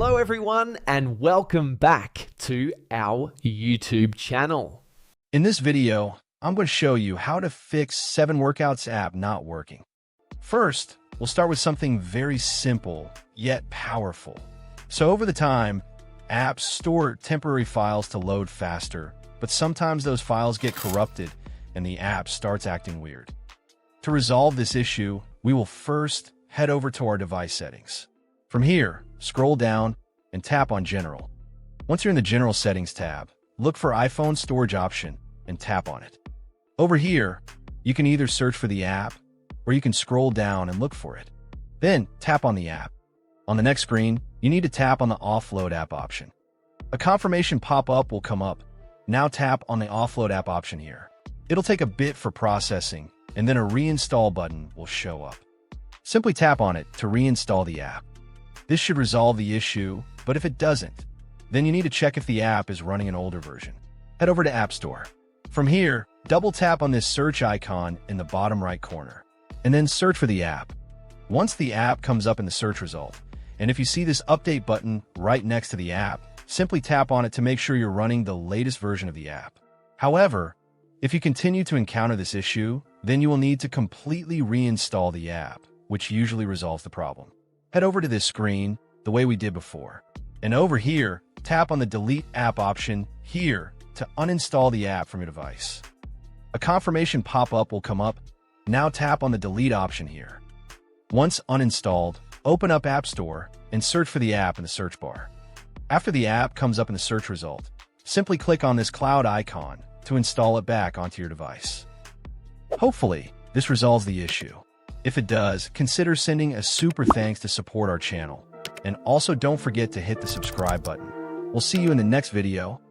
Hello everyone and welcome back to our YouTube channel. In this video, I'm going to show you how to fix 7Workouts app not working. First, we'll start with something very simple yet powerful. So over the time, apps store temporary files to load faster, but sometimes those files get corrupted and the app starts acting weird. To resolve this issue, we will first head over to our device settings. From here, scroll down and tap on General. Once you're in the General Settings tab, look for iPhone Storage option and tap on it. Over here, you can either search for the app or you can scroll down and look for it. Then tap on the app. On the next screen, you need to tap on the Offload app option. A confirmation pop-up will come up. Now tap on the Offload app option here. It'll take a bit for processing, and then a reinstall button will show up. Simply tap on it to reinstall the app. This should resolve the issue, but if it doesn't, then you need to check if the app is running an older version. Head over to App Store. From here, double tap on this search icon in the bottom right corner, and then search for the app. Once the app comes up in the search result, and if you see this update button right next to the app, simply tap on it to make sure you're running the latest version of the app. However, if you continue to encounter this issue, then you will need to completely reinstall the app, which usually resolves the problem. Head over to this screen the way we did before. And over here, tap on the Delete App option here to uninstall the app from your device. A confirmation pop-up will come up. Now tap on the Delete option here. Once uninstalled, open up App Store and search for the app in the search bar. After the app comes up in the search result, simply click on this cloud icon to install it back onto your device. Hopefully, this resolves the issue. If it does, consider sending a super thanks to support our channel. And also don't forget to hit the subscribe button. We'll see you in the next video.